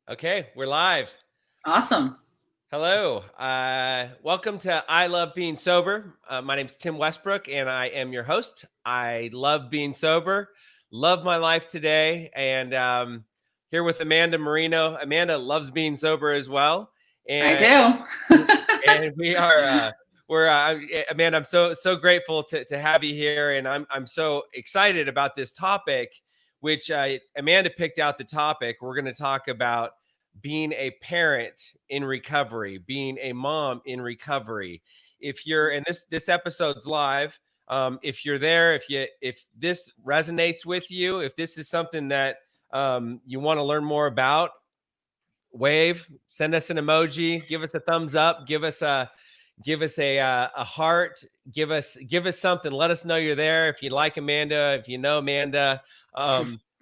Okay, we're live. Awesome. Hello. Welcome to I Love Being Sober. My name's Tim Westbrook, and I am your host. I love being sober, love my life today, and here with Amanda Marino. Amanda loves being sober as well, I and do. and we are we're Amanda. I'm so grateful to have you here, and I'm so excited about this topic, which Amanda picked out the topic. We're going to talk about being a parent in recovery, being a mom in recovery. If you're and this episode's live, if you're there, if this resonates with you, if this is something that you want to learn more about, wave, send us an emoji, give us a thumbs up, give us a heart, give us something. Let us know you're there. If you like Amanda, if you know Amanda,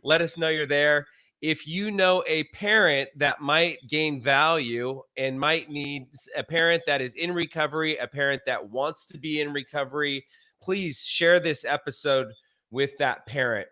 let us know you're there. If you know a parent that might gain value and might need a parent that is in recovery, a parent that wants to be in recovery, please share this episode with that parent.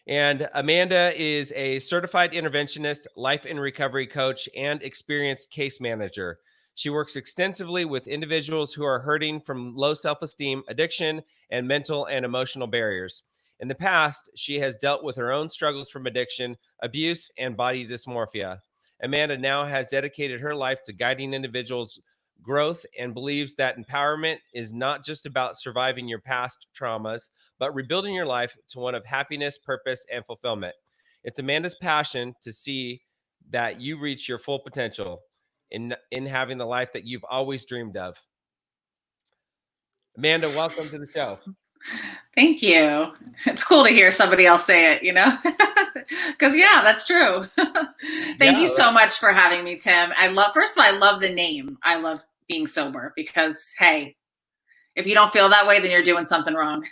And Amanda is a certified interventionist, life and recovery coach, and experienced case manager. She works extensively with individuals who are hurting from low self-esteem, addiction, and mental and emotional barriers. In the past, she has dealt with her own struggles from addiction, abuse, and body dysmorphia. Amanda now has dedicated her life to guiding individuals' growth and believes that empowerment is not just about surviving your past traumas, but rebuilding your life to one of happiness, purpose, and fulfillment. It's Amanda's passion to see that you reach your full potential in having the life that you've always dreamed of. Amanda, welcome to the show. Thank you. It's cool to hear somebody else say it, because yeah, that's true. Thank you so much for having me, Tim. First of all, I love the name. I love being sober because, hey, if you don't feel that way, then you're doing something wrong.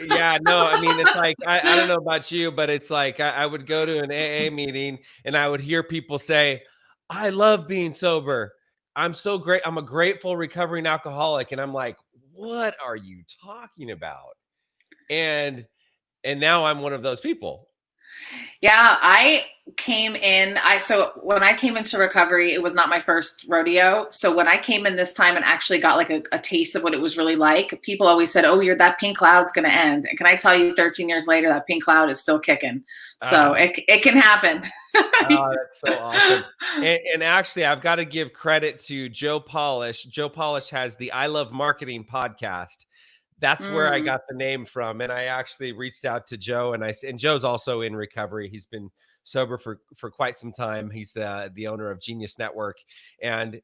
Yeah, no, I mean, it's like, I don't know about you, but it's like I would go to an AA meeting and I would hear people say, I love being sober. I'm so great. I'm a grateful recovering alcoholic. And I'm like, what are you talking about? And now I'm one of those people. Yeah, so when I came into recovery, it was not my first rodeo. So when I came in this time and actually got like a taste of what it was really like, people always said, "Oh, that pink cloud's going to end." And can I tell you, 13 years later, that pink cloud is still kicking. So it can happen. Oh, that's so awesome. And actually, I've got to give credit to Joe Polish. Joe Polish has the I Love Marketing podcast. That's where I got the name from. And I actually reached out to Joe, and Joe's also in recovery. He's been sober for quite some time. He's the owner of Genius Network. And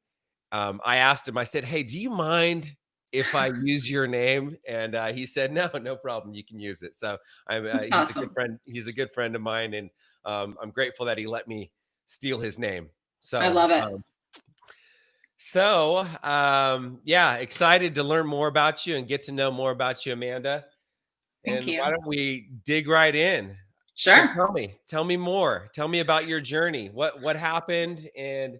I asked him, I said, hey, do you mind if I use your name? And he said, no problem. You can use it. So he's awesome. a good friend. He's a good friend of mine. And I'm grateful that he let me steal his name. So I love it. Yeah, excited to learn more about you and get to know more about you, Amanda. Thank And you. why don't we dig right in? So Sure. tell me more. Tell me about your journey. What happened, and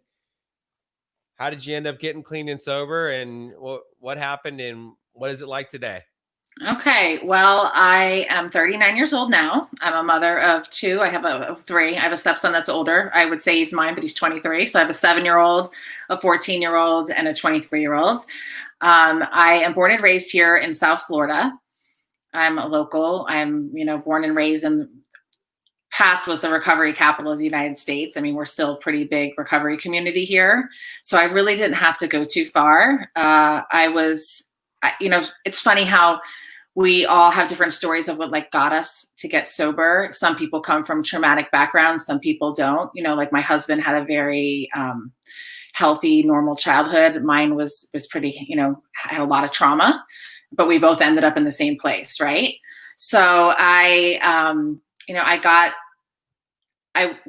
how did you end up getting clean and sober, and what happened, and what is it like today? Okay, well, I am 39 years old now. I'm a mother of two. I have three. I have a stepson that's older. I would say he's mine, but he's 23. So I have a 7-year-old, a 14-year-old, and a 23-year-old. I am born and raised here in South Florida. I'm a local. I'm, born and raised in past was the recovery capital of the United States. I mean, we're still a pretty big recovery community here. So I really didn't have to go too far. It's funny how we all have different stories of what got us to get sober. Some people come from traumatic backgrounds. Some people don't. Like my husband had a very healthy, normal childhood. Mine was pretty, had a lot of trauma, but we both ended up in the same place, right? So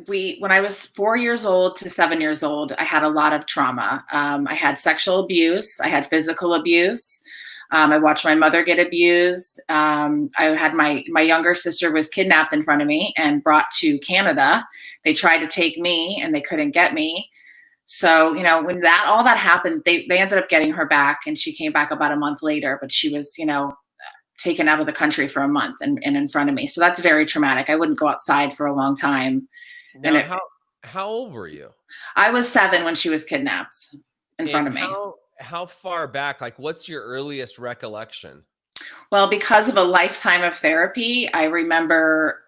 when I was 4 years old to 7 years old, I had a lot of trauma. I had sexual abuse. I had physical abuse. I watched my mother get abused. I had my younger sister was kidnapped in front of me and brought to Canada. They tried to take me and they couldn't get me. So, when all that happened, they ended up getting her back, and she came back about a month later, but she was, taken out of the country for a month and in front of me. So that's very traumatic. I wouldn't go outside for a long time. Now, How old were you? I was 7 when she was kidnapped in front And of me. how far back, like, what's your earliest recollection? Well, because of a lifetime of therapy, I remember,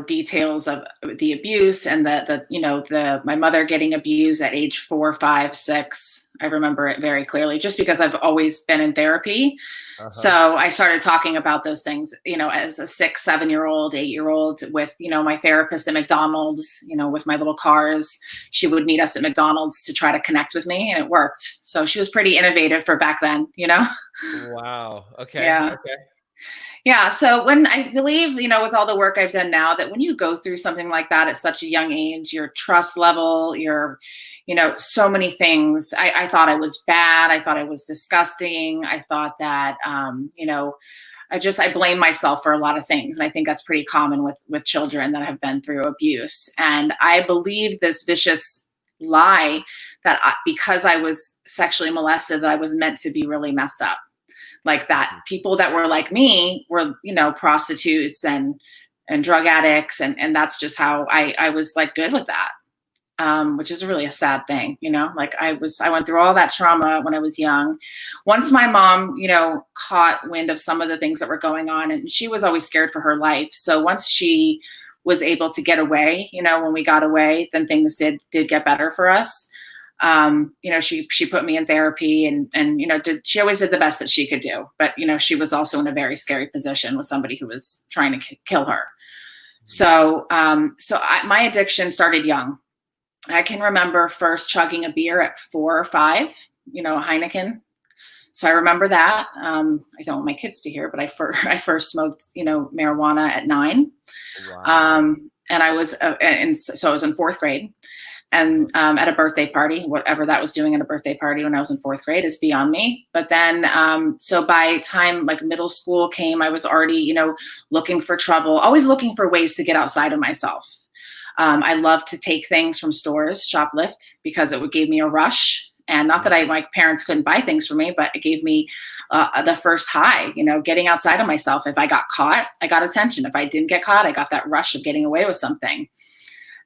details of the abuse and the my mother getting abused at age 4, 5, 6. I remember it very clearly just because I've always been in therapy. Uh-huh. So I started talking about those things, as a 6, 7-year old, 8-year old with, my therapist at McDonald's, with my little cars. She would meet us at McDonald's to try to connect with me, and it worked. So she was pretty innovative for back then. Wow. Okay. Yeah. Okay. Yeah. So when I believe, with all the work I've done now, that when you go through something like that at such a young age, your trust level, so many things. I thought I was bad. I thought I was disgusting. I thought that, I blame myself for a lot of things. And I think that's pretty common with children that have been through abuse. And I believe this vicious lie that because I was sexually molested, that I was meant to be really messed up, like that people that were like me were, prostitutes and drug addicts. And that's just how I was like good with that. Which is really a sad thing, like I went through all that trauma when I was young. Once my mom, caught wind of some of the things that were going on, and she was always scared for her life. So once she was able to get away, when we got away, then things did get better for us. She put me in therapy and she always did the best that she could do. But, she was also in a very scary position with somebody who was trying to kill her. So, my addiction started young. I can remember first chugging a beer at 4 or 5, a Heineken. So I remember that. I don't want my kids to hear, but I first smoked, marijuana at 9. Wow. And I was, and so I was in 4th grade. And at a birthday party, whatever that was doing at a birthday party when I was in 4th grade is beyond me. But then, so by time like middle school came, I was already, looking for trouble, always looking for ways to get outside of myself. I love to take things from stores, shoplift, because it gave me a rush. And not that my parents couldn't buy things for me, but it gave me the first high, getting outside of myself. If I got caught, I got attention. If I didn't get caught, I got that rush of getting away with something.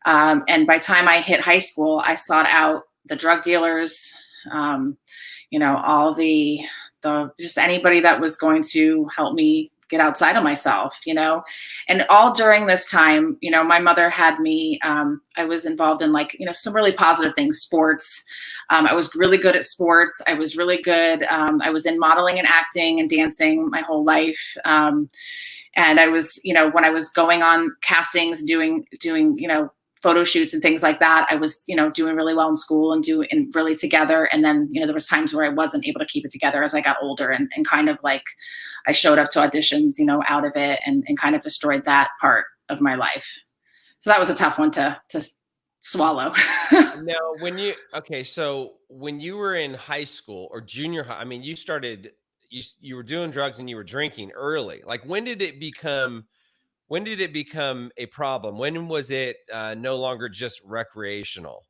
And by the time I hit high school, I sought out the drug dealers, all the just anybody that was going to help me get outside of myself, and all during this time, my mother had me, I was involved in some really positive things, sports. I was really good at sports. I was really good. I was in modeling and acting and dancing my whole life. And I was, when I was going on castings, doing, photo shoots and things like that, I was, doing really well in school and really together. And then, there was times where I wasn't able to keep it together as I got older, and kind of like I showed up to auditions, out of it, and kind of destroyed that part of my life. So that was a tough one to swallow. Now, so when you were in high school or junior high, I mean, you were doing drugs and you were drinking early. Like, when did it become a problem? When was it no longer just recreational?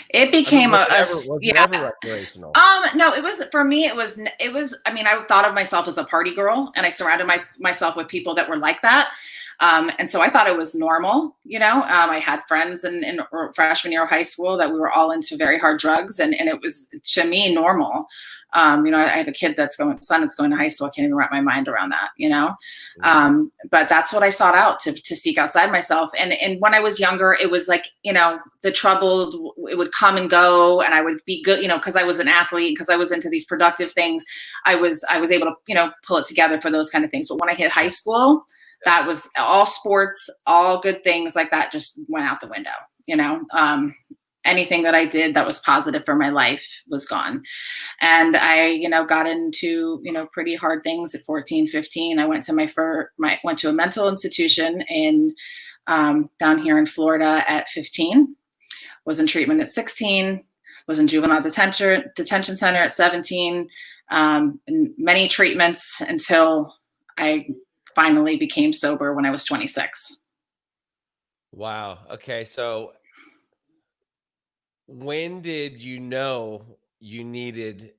It I mean, became was it yeah. ever recreational? No, it was, for me, I mean, I thought of myself as a party girl, and I surrounded myself with people that were like that. And so I thought it was normal, I had friends in freshman year of high school that we were all into very hard drugs, and it was, to me, normal. I have a son that's going to high school. I can't even wrap my mind around that. But that's what I sought out to seek outside myself. And when I was younger, it was like, the troubled, it would come and go, and I would be good, because I was an athlete, because I was into these productive things. I was able to, pull it together for those kind of things. But when I hit high school, that was all sports, all good things like that just went out the window. Anything that I did that was positive for my life was gone. And I, got into, pretty hard things at 14, 15. I went to went to a mental institution down here in Florida at 15, was in treatment at 16, was in juvenile detention center at 17, and many treatments until I finally became sober when I was 26. Wow. Okay. So when did you know you needed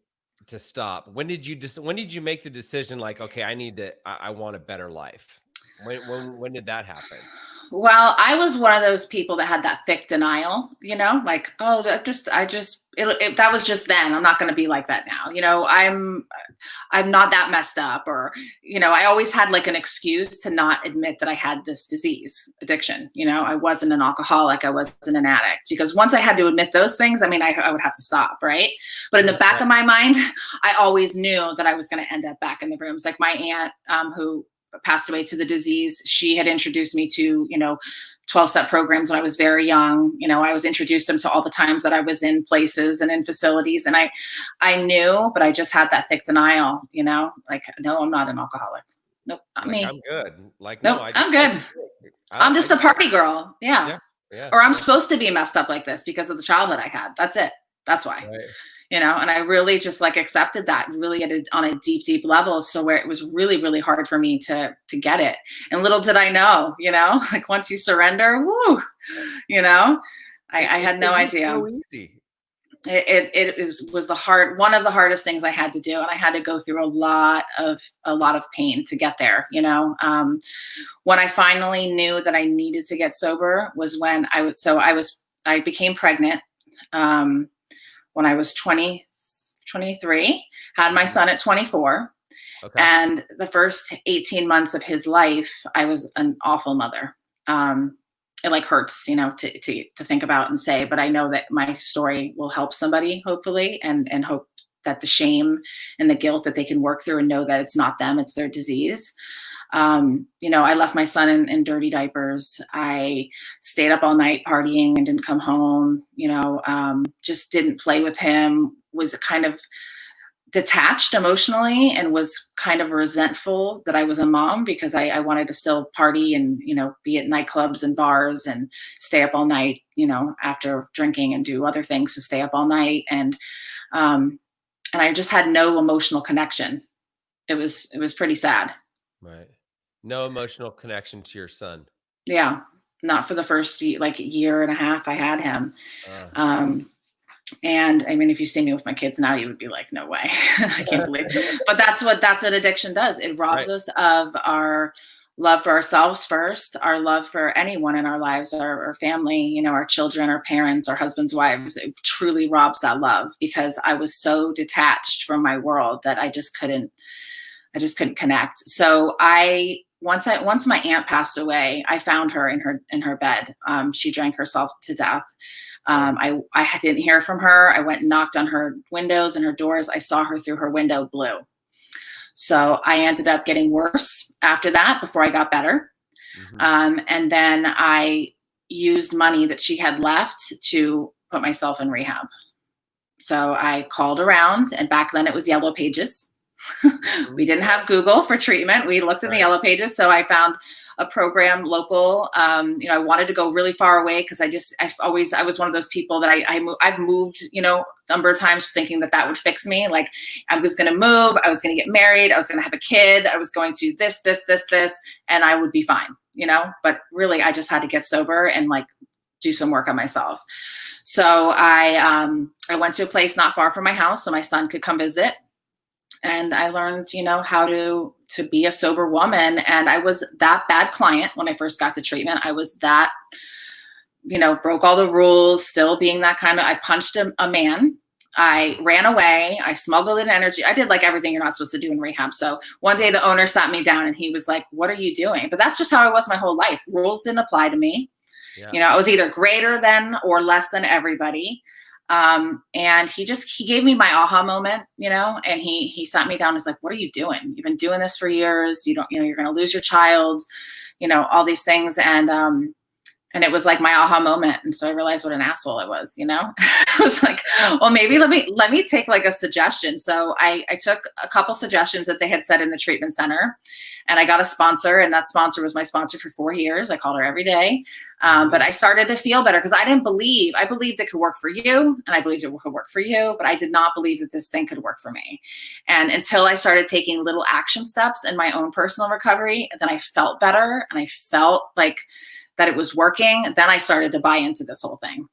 to stop? When did you make the decision, like, okay, I want a better life? When did that happen? Well, I was one of those people that had that thick denial, like, oh, that was just then. I'm not going to be like that now. I'm not that messed up, or, I always had like an excuse to not admit that I had this disease, addiction. I wasn't an alcoholic. I wasn't an addict, because once I had to admit those things, I mean, I would have to stop. Right. But in the back of my mind, I always knew that I was going to end up back in the rooms. Like my aunt, who passed away to the disease, she had introduced me to, 12-step programs when I was very young. I was introduced them to all the times that I was in places and in facilities. And I knew, but I just had that thick denial, like, no, I'm not an alcoholic. Nope, not like, me. I'm good. Like, nope, no, I'm good. I'm just a party girl. Yeah. Or I'm supposed to be messed up like this because of the childhood I had. That's it. That's why. Right. And I really just like accepted that really on a deep, deep level. So where it was really, really hard for me to get it. And little did I know, like once you surrender, woo, I had no idea. So easy. It was one of the hardest things I had to do. And I had to go through a lot of pain to get there. When I finally knew that I needed to get sober was when I became pregnant. When I was 23, had my son at 24. Okay. And the first 18 months of his life, I was an awful mother. It like hurts, to think about and say, but I know that my story will help somebody, hopefully, and hope that the shame and the guilt that they can work through and know that it's not them, it's their disease. I left my son in dirty diapers. I stayed up all night partying and didn't come home, just didn't play with him, was kind of detached emotionally and was kind of resentful that I was a mom because I wanted to still party and, be at nightclubs and bars and stay up all night, after drinking and do other things to stay up all night. And I just had no emotional connection. It was pretty sad. Right. No emotional connection to your son. Yeah. Not for the first year and a half I had him. And I mean, if you see me with my kids now, you would be like, no way. I can't believe it. But that's what addiction does. It robs us of our love for ourselves first, our love for anyone in our lives, our family, our children, our parents, our husbands, wives. It truly robs that love because I was so detached from my world that I just couldn't connect. So once my aunt passed away, I found her in her bed. She drank herself to death. I didn't hear from her. I went and knocked on her windows and her doors. I saw her through her window blue. So I ended up getting worse after that before I got better. Mm-hmm. And then I used money that she had left to put myself in rehab. So I called around, and back then it was Yellow Pages. We didn't have Google for treatment. We looked in the Yellow Pages. So I found a program local. I wanted to go really far away because I was one of those people that I've moved, a number of times thinking that would fix me. Like I was going to move, I was going to get married, I was going to have a kid, I was going to this, and I would be fine, but really I just had to get sober and like do some work on myself. So I went to a place not far from my house so my son could come visit. And I learned, how to be a sober woman. And I was that bad client when I first got to treatment. I was that, broke all the rules, still being that kind of, I punched a man. I ran away. I smuggled in energy. I did like everything you're not supposed to do in rehab. So one day the owner sat me down and he was like, what are you doing? But that's just how I was my whole life. Rules didn't apply to me. Yeah. I was either greater than or less than everybody. And he gave me my aha moment, and he sat me down and was like, what are you doing? You've been doing this for years. You're going to lose your child, all these things. And it was like my aha moment. And so I realized what an asshole I was, I was like, well, maybe let me take like a suggestion. So I took a couple suggestions that they had said in the treatment center, and I got a sponsor, and that sponsor was my sponsor for 4 years. I called her every day. But I started to feel better because I believed it could work for you, and I believed it could work for you, but I did not believe that this thing could work for me. And until I started taking little action steps in my own personal recovery, then I felt better, and I felt like that it was working. Then I started to buy into this whole thing,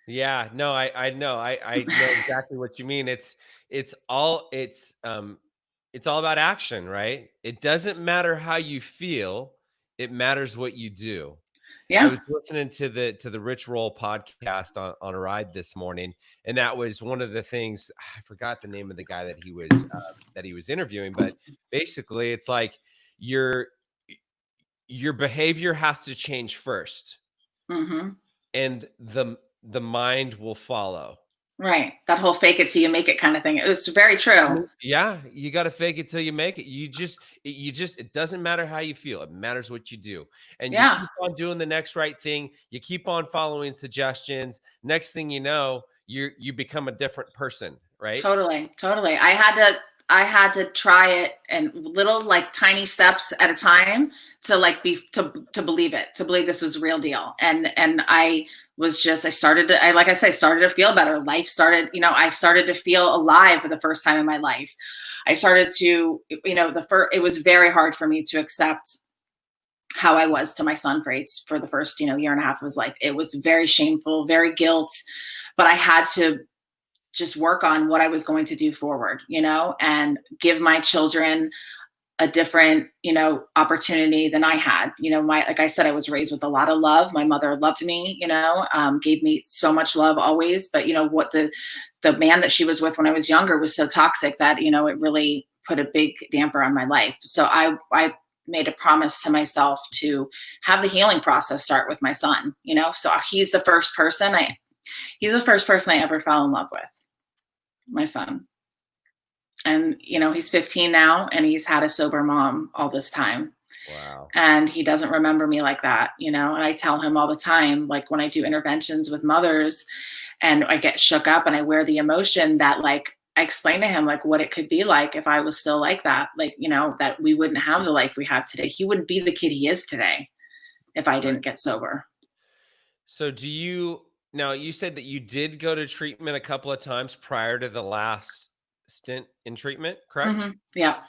Yeah, no, I know. I know exactly what you mean. It's all about action, right? It doesn't matter how you feel. it matters what you do. I Yeah. was listening to the Rich Roll podcast on a ride this morning, and that was one of the things. I forgot the name of the guy that he was interviewing, but basically, it's like your your behavior has to change first, Hmm. and the mind will follow. Right. That whole fake it till you make it kind of thing. It was very true. Yeah, you got to fake it till you make it. It doesn't matter how you feel. It matters what you do. And you Yeah. keep on doing the next right thing. You keep on following suggestions. Next thing you know, you become a different person, right? Totally, totally. I had to try it and little like tiny steps at a time to like be to believe it, to believe this was real deal. And I started to, like I said, started to feel better. Life started, I started to feel alive for the first time in my life. I started to, it was very hard for me to accept how I was to my son for the first, year and a half of his life. It was very shameful, very guilt, but I had to just work on what I was going to do forward, and give my children a different, opportunity than I had. Like I said, I was raised with a lot of love. My mother loved me, gave me so much love always. But what the man that she was with when I was younger was so toxic that, it really put a big damper on my life. So I made a promise to myself to have the healing process start with my son, so he's the first person I ever fell in love with, my son. And he's 15 now, and he's had a sober mom all this time. Wow. And he doesn't remember me like that, and I tell him all the time, like when I do interventions with mothers and I get shook up and I wear the emotion, that like I explain to him like what it could be like if I was still like that, like, that we wouldn't have the life we have today. He wouldn't be the kid he is today if I didn't get sober. So now you said that you did go to treatment a couple of times prior to the last stint in treatment, correct? Yeah.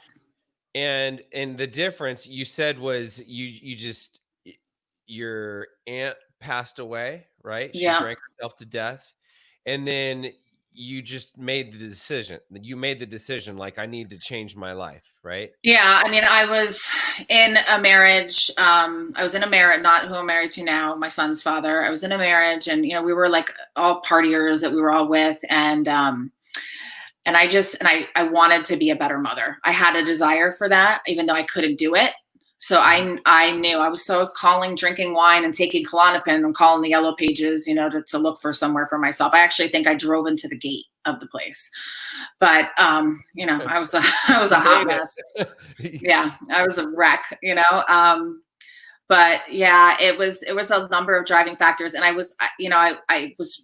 And the difference you said was your aunt passed away, right? She Yeah. drank herself to death. And then you just made the decision. You made the decision like I need to change my life, right? Yeah, I mean, I was in a marriage. Not who I'm married to now, my son's father. I was in a marriage, and we were like all partiers that we were all with, and I wanted to be a better mother. I had a desire for that, even though I couldn't do it. So I knew I was calling, drinking wine and taking Klonopin and calling the yellow pages, to look for somewhere for myself. I actually think I drove into the gate of the place, but I was a hot mess. Yeah, I was a wreck, but yeah, it was a number of driving factors, and I was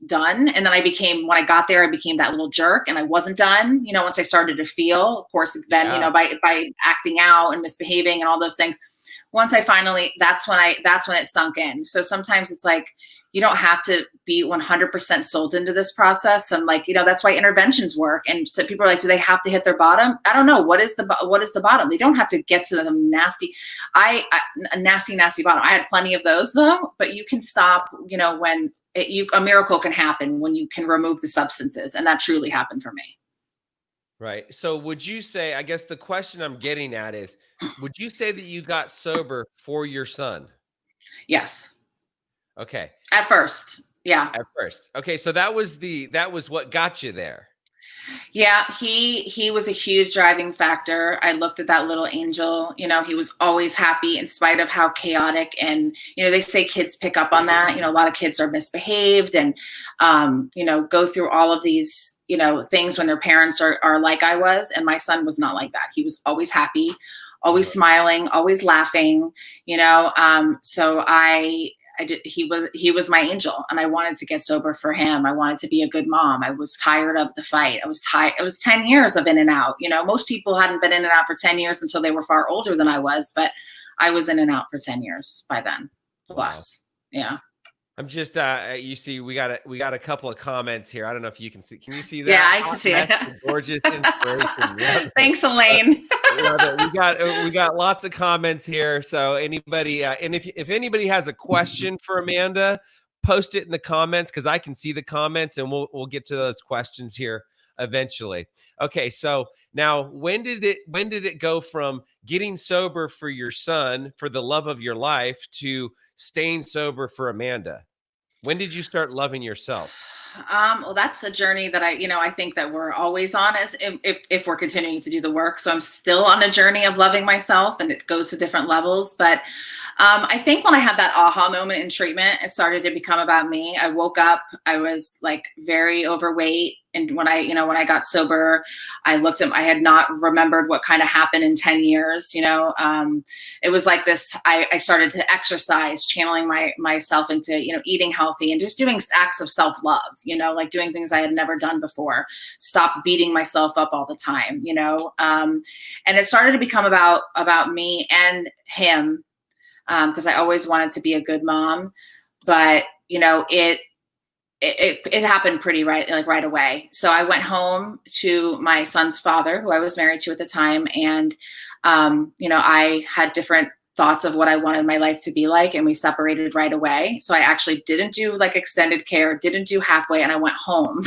done. And then when I got there, I became that little jerk, and I wasn't done. Once I started to feel, of course, then, by acting out and misbehaving and all those things, once I finally, that's when it sunk in. So sometimes it's like, you don't have to be 100% sold into this process. And like, that's why interventions work. And so people are like, do they have to hit their bottom? I don't know. What is the bottom? They don't have to get to the nasty, a nasty bottom. I had plenty of those though, but you can stop, when a miracle can happen when you can remove the substances. And that truly happened for me. Right. So would you say, I guess the question I'm getting at is, would you say that you got sober for your son? Yes. Okay. At first. Yeah. At first. Okay. So that was what got you there. Yeah, he was a huge driving factor. I looked at that little angel, he was always happy in spite of how chaotic, and, they say kids pick up on that. A lot of kids are misbehaved and, go through all of these, things when their parents are like I was. And my son was not like that. He was always happy, always smiling, always laughing, so he was my angel, and I wanted to get sober for him. I wanted to be a good mom. I was tired of the fight. It was 10 years of in and out. Most people hadn't been in and out for 10 years until they were far older than I was, but I was in and out for 10 years by then. Plus. Wow. Yeah. I'm just you see, we got a couple of comments here. I don't know if you can see. Can you see that? Yeah, I can see it. Gorgeous inspiration. Thanks, Elaine. We got lots of comments here. So anybody, and if anybody has a question for Amanda, post it in the comments, because I can see the comments, and we'll get to those questions here eventually. Okay, so now when did it go from getting sober for your son, for the love of your life, to staying sober for Amanda? When did you start loving yourself? Well, that's a journey that I think that we're always on as if we're continuing to do the work. So I'm still on a journey of loving myself, and it goes to different levels. But I think when I had that aha moment in treatment, it started to become about me. I woke up, I was like very overweight. And when I got sober, I had not remembered what kind of happened in 10 years. It was like this, I started to exercise, channeling myself into, eating healthy and just doing acts of self-love, like doing things I had never done before, stop beating myself up all the time, and it started to become about me and him. Because I always wanted to be a good mom, but it happened pretty right away. So I went home to my son's father, who I was married to at the time. And, I had different thoughts of what I wanted my life to be like, and we separated right away. So I actually didn't do like extended care, didn't do halfway, and I went home.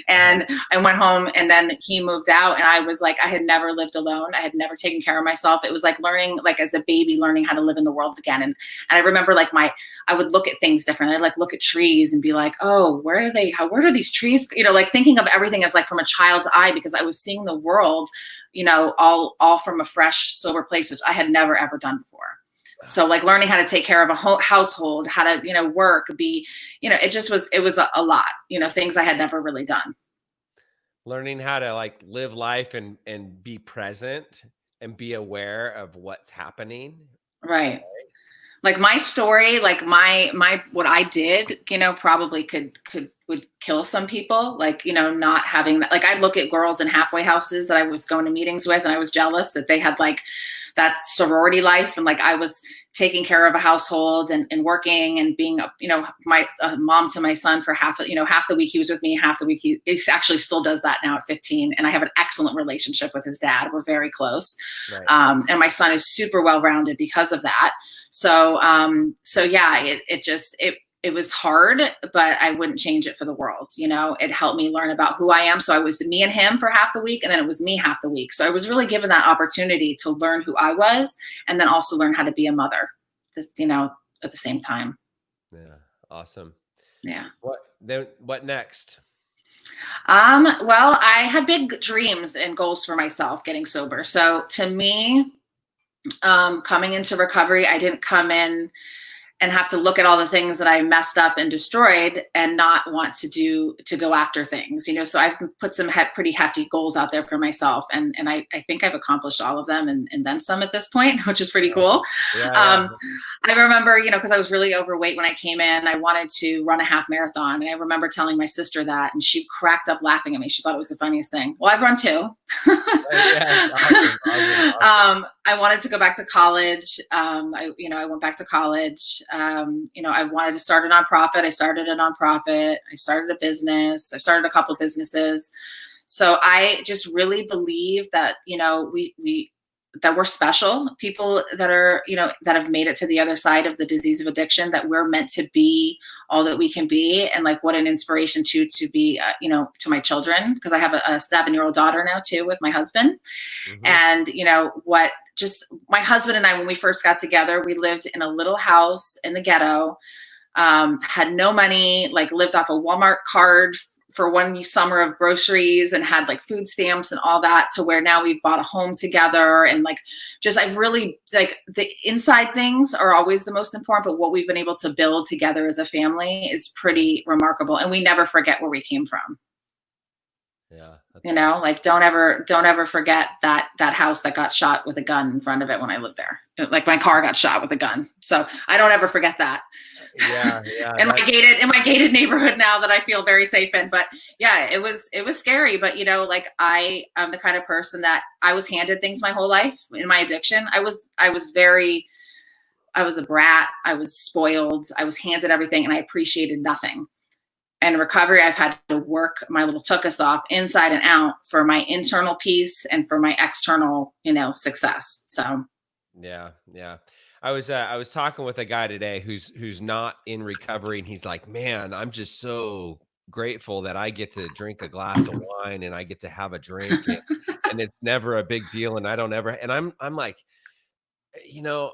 And I went home, and then he moved out, and I was like, I had never lived alone. I had never taken care of myself. It was like learning, like as a baby, learning how to live in the world again. And I remember like I would look at things differently. I'd like look at trees and be like, oh, where do these trees, like thinking of everything as like from a child's eye, because I was seeing the world, all from a fresh, sober place, which I had never, ever done before. So like learning how to take care of a whole household, how to, work, it was a lot, things I had never really done. Learning how to like live life and be present and be aware of what's happening. Right. Like my story, like my what I did, probably would kill some people. Like, not having that. Like I'd look at girls in halfway houses that I was going to meetings with, and I was jealous that they had like that sorority life, and like I was taking care of a household and working and being my mom to my son for half the week he was with me, half the week he actually still does that now at 15, and I have an excellent relationship with his dad. We're very close. Right. And my son is super well-rounded because of that. So yeah, it was hard, but I wouldn't change it for the world. It helped me learn about who I am. So I was me and him for half the week, and then it was me half the week. So I was really given that opportunity to learn who I was, and then also learn how to be a mother, just, at the same time. Yeah. Awesome. Yeah. What next? Well, I had big dreams and goals for myself getting sober. So to me, coming into recovery, I didn't come in and have to look at all the things that I messed up and destroyed and not want to go after things, so I've put some pretty hefty goals out there for myself. And I think I've accomplished all of them and then some at this point, which is pretty cool. Yeah. I remember, cause I was really overweight when I came in, I wanted to run a half marathon. And I remember telling my sister that, and she cracked up laughing at me. She thought it was the funniest thing. Well, I've run two. Yeah, awesome. I wanted to go back to college. I went back to college. I wanted to start a nonprofit. I started a nonprofit. I started a business. I started a couple of businesses. So I just really believe that, that we're special people that are, that have made it to the other side of the disease of addiction, that we're meant to be all that we can be. And like, what an inspiration to be, to my children. Cause I have a 7-year-old daughter now too, with my husband. Mm-hmm. And just my husband and I, when we first got together, we lived in a little house in the ghetto, had no money, like lived off a Walmart card for one summer of groceries, and had like food stamps and all that. So where now we've bought a home together, and like, I've really like the inside things are always the most important, but what we've been able to build together as a family is pretty remarkable. And we never forget where we came from. Yeah. Like don't ever forget that house that got shot with a gun in front of it when I lived there. Like my car got shot with a gun. So I don't ever forget that. Yeah. in my gated neighborhood now that I feel very safe in. But yeah, it was scary. But like I'm the kind of person that I was handed things my whole life in my addiction. I was a brat. I was spoiled. I was handed everything, and I appreciated nothing. And recovery, I've had to work my little tuchus off inside and out for my internal peace and for my external, success. So. Yeah. I was talking with a guy today who's not in recovery, and he's like, man, I'm just so grateful that I get to drink a glass of wine and I get to have a drink, and it's never a big deal, and I don't ever, and I'm like, you know,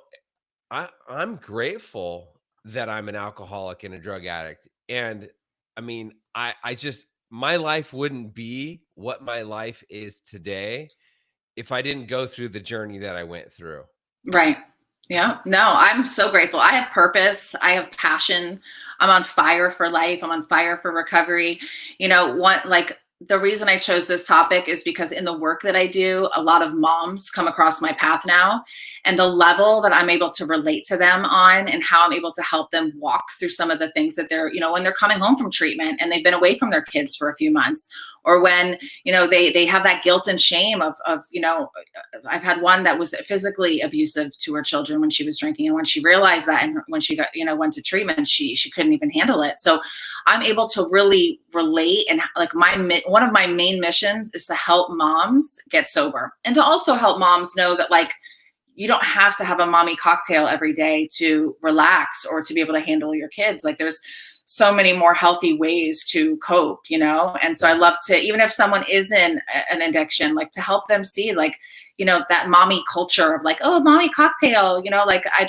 I'm grateful that I'm an alcoholic and a drug addict. And I mean, I just, my life wouldn't be what my life is today if I didn't go through the journey that I went through. Right. Yeah. No, I'm so grateful. I have purpose. I have passion. I'm on fire for life. I'm on fire for recovery. Like the reason I chose this topic is because in the work that I do, a lot of moms come across my path now, and the level that I'm able to relate to them on and how I'm able to help them walk through some of the things that they're, when they're coming home from treatment and they've been away from their kids for a few months, or when, they have that guilt and shame of, I've had one that was physically abusive to her children when she was drinking. And when she realized that, and when she got, went to treatment, she couldn't even handle it. So I'm able to really relate. And like one of my main missions is to help moms get sober, and to also help moms know that, like, you don't have to have a mommy cocktail every day to relax or to be able to handle your kids. Like, there's so many more healthy ways to cope, And so I love to, even if someone is in an addiction, like, to help them see, like, that mommy culture of, like, oh, mommy cocktail, like, I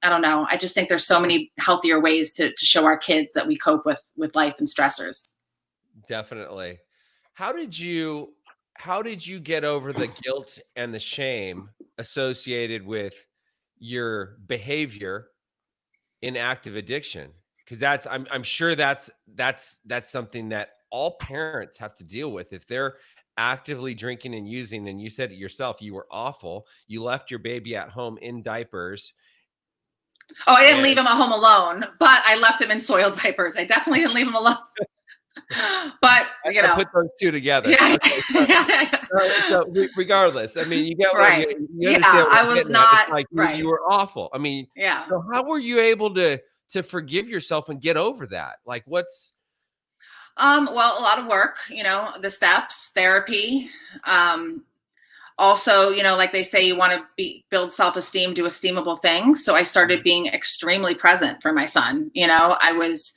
don't know. I just think there's so many healthier ways to show our kids that we cope with life and stressors. Definitely. How did you get over the guilt and the shame associated with your behavior in active addiction? Because that's, I'm sure that's something that all parents have to deal with if they're actively drinking and using. And you said it yourself, you were awful. You left your baby at home in diapers. Oh, I didn't leave him at home alone, but I left him in soiled diapers. I definitely didn't leave him alone. But I put those two together. Yeah. Okay, so regardless, I mean, you get right. you understand. I was not like right. You were awful. I mean, yeah. So how were you able to forgive yourself and get over that? Like, what's well, a lot of work. The steps, therapy. Also, like they say, you want to build self-esteem, do esteemable things. So I started being extremely present for my son. I was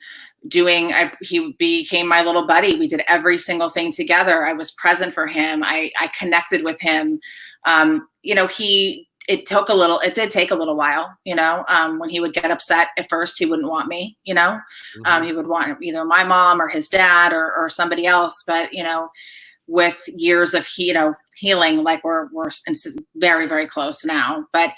he became my little buddy. We did every single thing together. I was present for him. I connected with him. It did take a little while, when he would get upset at first, he wouldn't want me, he would want either my mom or his dad or somebody else. But, with years of, healing, like we're very, very close now, but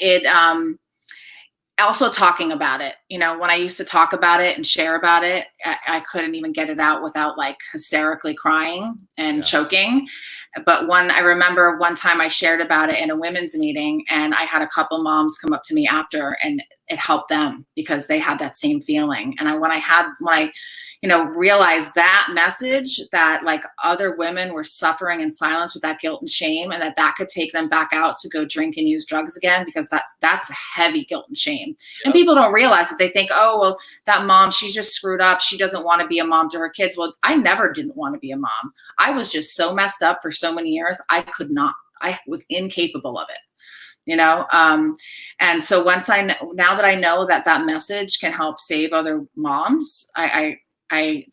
also talking about it, when I used to talk about it and share about it, I couldn't even get it out without, like, hysterically crying and choking. But I remember one time I shared about it in a women's meeting, and I had a couple moms come up to me after, and it helped them because they had that same feeling. And when I realized that message, that, like, other women were suffering in silence with that guilt and shame, and that could take them back out to go drink and use drugs again, because that's heavy guilt and shame. Yep. And people don't realize it. They think, oh, well, that mom, she's just screwed up. She doesn't want to be a mom to her kids. Well, I never didn't want to be a mom. I was just so messed up for so many years. I was incapable of it. And so now that I know that message can help save other moms,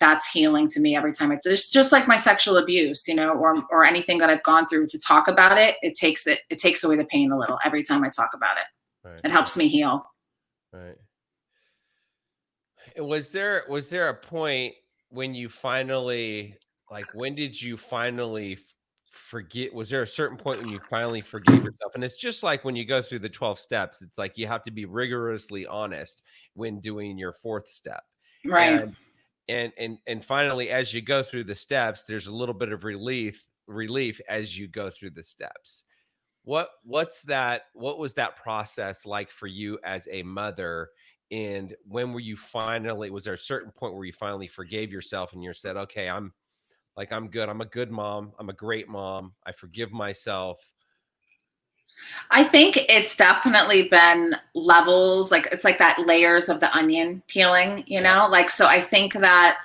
that's healing to me every time. It's just like my sexual abuse, or anything that I've gone through. To talk about it, it takes away the pain a little every time I talk about it. Right. It helps me heal. Right. Was there a point when you finally, like, when did you finally forget? Was there a certain point when you finally forgave yourself? And it's just like when you go through the 12 steps, it's like you have to be rigorously honest when doing your fourth step. Right. And finally, as you go through the steps, there's a little bit of relief as you go through the steps. What was that process like for you as a mother? And when was there a certain point where you finally forgave yourself and you said, okay, I'm good. I'm a good mom. I'm a great mom. I forgive myself. I think it's definitely been levels. Like, it's like that layers of the onion peeling, like, so I think that,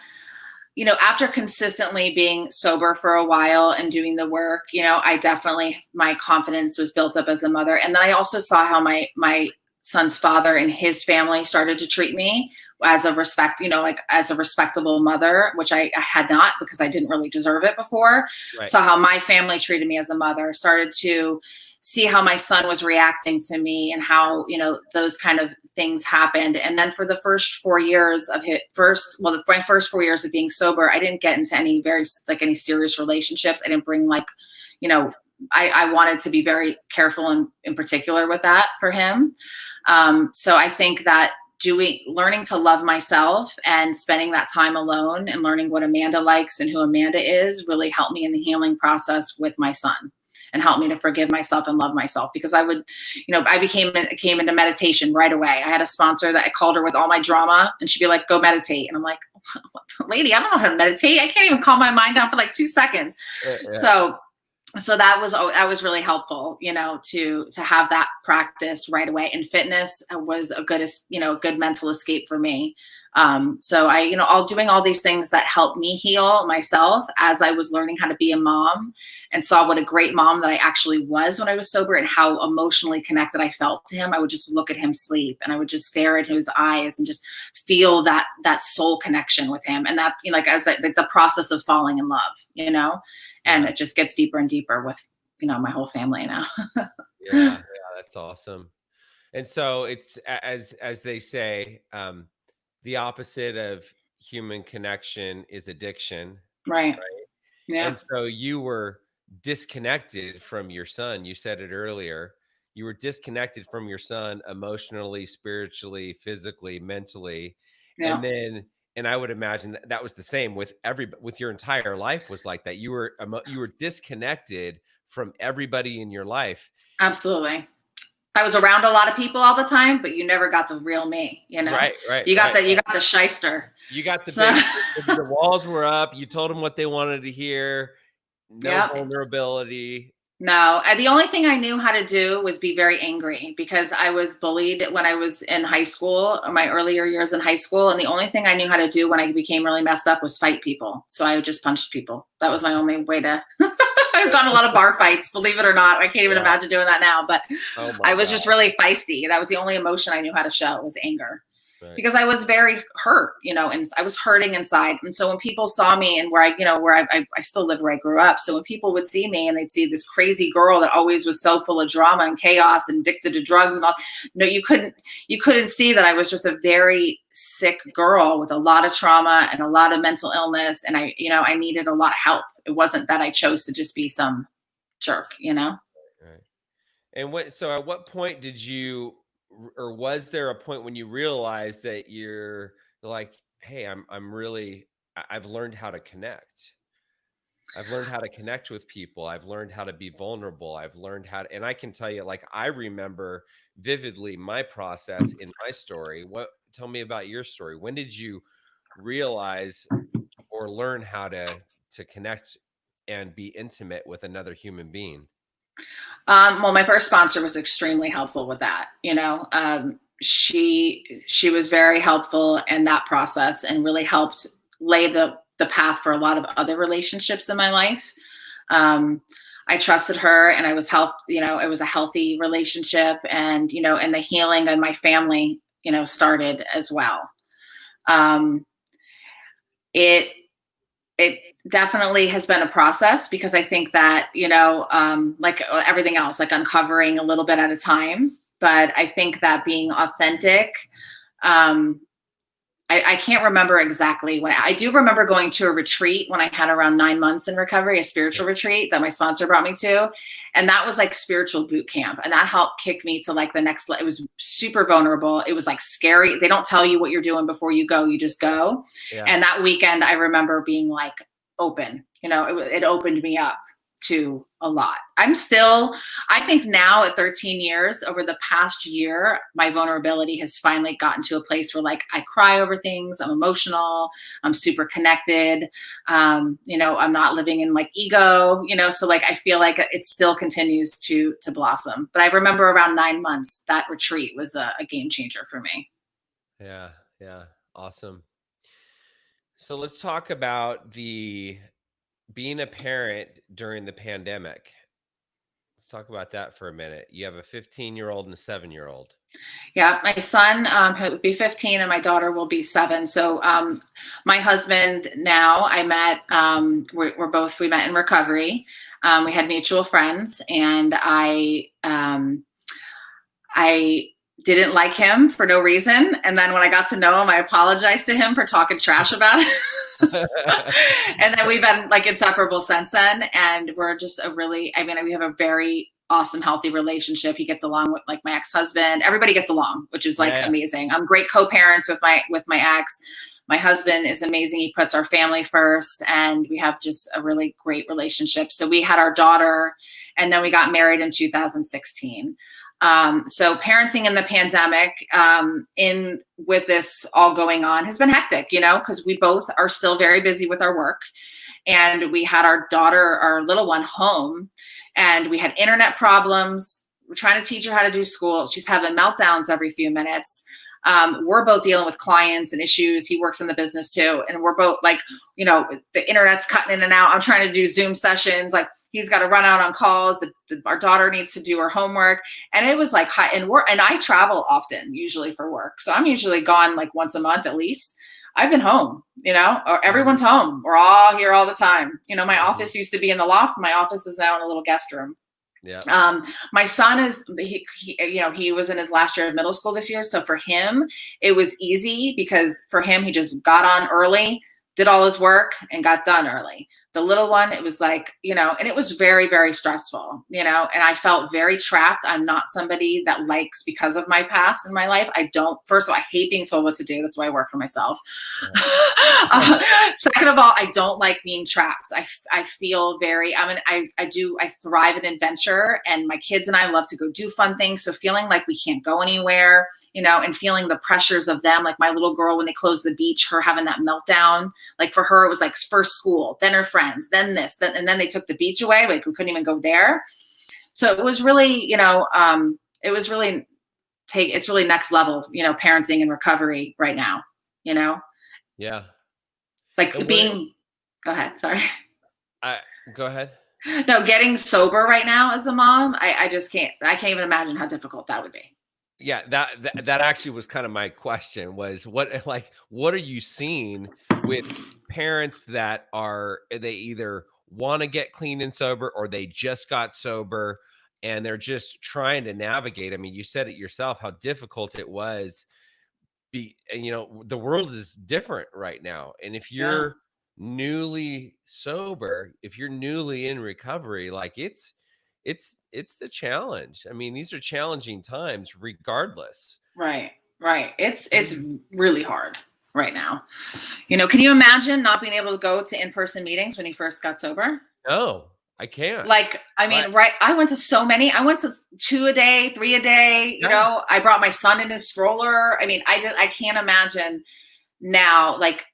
after consistently being sober for a while and doing the work, my confidence was built up as a mother. And then I also saw how my son's father and his family started to treat me as a respect, like as a respectable mother, which I had not because I didn't really deserve it before. Right. So how my family treated me as a mother, started to see how my son was reacting to me and how, those kind of things happened. And then for the first 4 years of my first 4 years of being sober, I didn't get into any serious relationships. I didn't bring I wanted to be very careful and in particular with that for him. So I think that learning to love myself and spending that time alone and learning what Amanda likes and who Amanda is really helped me in the healing process with my son and helped me to forgive myself and love myself, because I came into meditation right away. I had a sponsor that I called her with all my drama and she'd be like, go meditate. And I'm like, lady, I don't know how to meditate. I can't even calm my mind down for like 2 seconds. Yeah. So that was really helpful, to have that practice right away. And fitness was a good mental escape for me. So all doing all these things that helped me heal myself as I was learning how to be a mom, and saw what a great mom that I actually was when I was sober and how emotionally connected I felt to him. I would just look at him sleep and I would just stare at his eyes and just feel that soul connection with him. And that, the process of falling in love, and it just gets deeper and deeper with, my whole family now. Yeah, that's awesome. And so it's as they say, the opposite of human connection is addiction. Right. Yeah. And so you were disconnected from your son. You said it earlier. You were disconnected from your son emotionally, spiritually, physically, mentally. Yeah. And I would imagine that was the same with with your entire life was like that. You were disconnected from everybody in your life. Absolutely. I was around a lot of people all the time, but you never got the real me, Right. You got the shyster. You got the walls were up. You told them what they wanted to hear. No vulnerability. No, the only thing I knew how to do was be very angry, because I was bullied when I was in high school, my earlier years in high school. And the only thing I knew how to do when I became really messed up was fight people. So I just punched people. That was my only way to, I've gone a lot of bar fights, believe it or not. I can't even imagine doing that now, but I was just really feisty. That was the only emotion I knew how to show, was anger. Right. Because I was very hurt, and I was hurting inside. And so when people saw me, and where I still lived where I grew up. So when people would see me and they'd see this crazy girl that always was so full of drama and chaos and addicted to drugs and all, you couldn't see that I was just a very sick girl with a lot of trauma and a lot of mental illness. And I needed a lot of help. It wasn't that I chose to just be some jerk, Right. And so at what point did you, or was there a point when you realized that you're like, hey, I've learned how to connect. I've learned how to connect with people. I've learned how to be vulnerable. I've learned and I can tell you, like, I remember vividly my process in my story. Tell me about your story. When did you realize or learn how to connect and be intimate with another human being? Well, my first sponsor was extremely helpful with that. She was very helpful in that process and really helped lay the path for a lot of other relationships in my life. I trusted her, and I was it was a healthy relationship, and and the healing of my family, started as well. It definitely has been a process, because I think that, like everything else, like uncovering a little bit at a time. But I think that being authentic, I can't remember exactly when. I do remember going to a retreat when I had around 9 months in recovery, a spiritual retreat that my sponsor brought me to. And that was like spiritual boot camp. And that helped kick me to like the next, it was super vulnerable. It was like scary. They don't tell you what you're doing before you go. You just go. Yeah. And that weekend, I remember being like open, it opened me up to a lot. I think now at 13 years, over the past year, my vulnerability has finally gotten to a place where like I cry over things. I'm emotional. I'm super connected. I'm not living in like ego, so like I feel like it still continues to blossom. But I remember around 9 months, that retreat was a game changer for me. Yeah. Yeah. Awesome. So let's talk about being a parent during the pandemic. Let's talk about that for a minute. You have a 15-year-old and a 7-year-old. Yeah, my son will be 15 and my daughter will be 7. So my husband now I met, we met in recovery. We had mutual friends, and I didn't like him for no reason. And then when I got to know him, I apologized to him for talking trash about it. And then we've been like inseparable since then. And we're just we have a very awesome, healthy relationship. He gets along with like my ex-husband. Everybody gets along, which is like amazing. I'm great co-parents with my ex. My husband is amazing. He puts our family first, and we have just a really great relationship. So we had our daughter, and then we got married in 2016. So parenting in the pandemic, with this all going on, has been hectic, because we both are still very busy with our work, and we had our daughter, our little one, home, and we had internet problems. We're trying to teach her how to do school. She's having meltdowns every few minutes. We're both dealing with clients and issues. He works in the business too. And we're both like, the internet's cutting in and out. I'm trying to do Zoom sessions. Like, he's got to run out on calls. Our daughter needs to do her homework. And it was like high, and I travel often, usually for work. So I'm usually gone like once a month at least. I've been home, or everyone's home. We're all here all the time. My office used to be in the loft. My office is now in a little guest room. Yeah. My son he was in his last year of middle school this year. So for him, it was easy because for him, he just got on early, did all his work, and got done early. The little one, it was like, and it was very, very stressful, and I felt very trapped. I'm not somebody that likes, because of my past in my life, first of all, I hate being told what to do. That's why I work for myself. Second of all, I don't like being trapped. I feel very, I thrive in adventure, and my kids and I love to go do fun things. So feeling like we can't go anywhere, and feeling the pressures of them, like my little girl, when they closed the beach, her having that meltdown, like for her, it was like first school, then her friends, then this, and then they took the beach away. Like we couldn't even go there. So it was really, it's really next level, parenting and recovery right now, Yeah. Like go ahead. Sorry. Go ahead. No, getting sober right now as a mom, I can't even imagine how difficult that would be. Yeah, that actually was kind of my question, was what are you seeing with parents that they either want to get clean and sober, or they just got sober and they're just trying to navigate. I mean, you said it yourself, how difficult it was. The world is different right now. And if you're newly sober, if you're newly in recovery, like it's a challenge. I mean, these are challenging times regardless. Right. It's really hard right now. Can you imagine not being able to go to in-person meetings when you first got sober? No, I can't. Like, right. I went to 2 a day, 3 a day, I brought my son in his stroller. I can't imagine now, like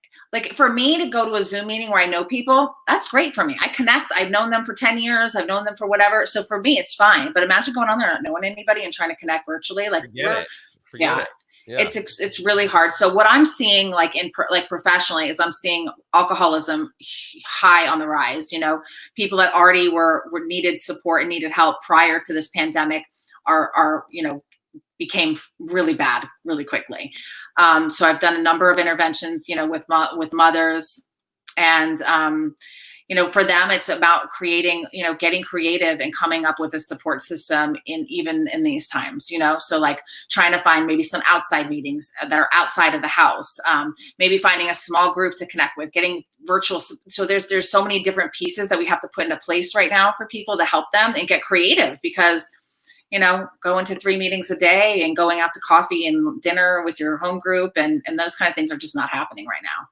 for me to go to a Zoom meeting where I know people, that's great for me. I connect. I've known them for 10 years. I've known them for whatever. So for me, it's fine. But imagine going on there not knowing anybody and trying to connect virtually. Like, Forget it. Yeah. It's really hard. So what I'm seeing, like professionally, is I'm seeing alcoholism high on the rise. People that already were needed support and needed help prior to this pandemic are became really bad really quickly. So I've done a number of interventions, with mothers, and for them, it's about creating, getting creative and coming up with a support system even in these times, so like trying to find maybe some outside meetings that are outside of the house, maybe finding a small group to connect with, getting virtual. So there's so many different pieces that we have to put into place right now for people to help them and get creative, because going to 3 meetings a day and going out to coffee and dinner with your home group and those kind of things are just not happening right now.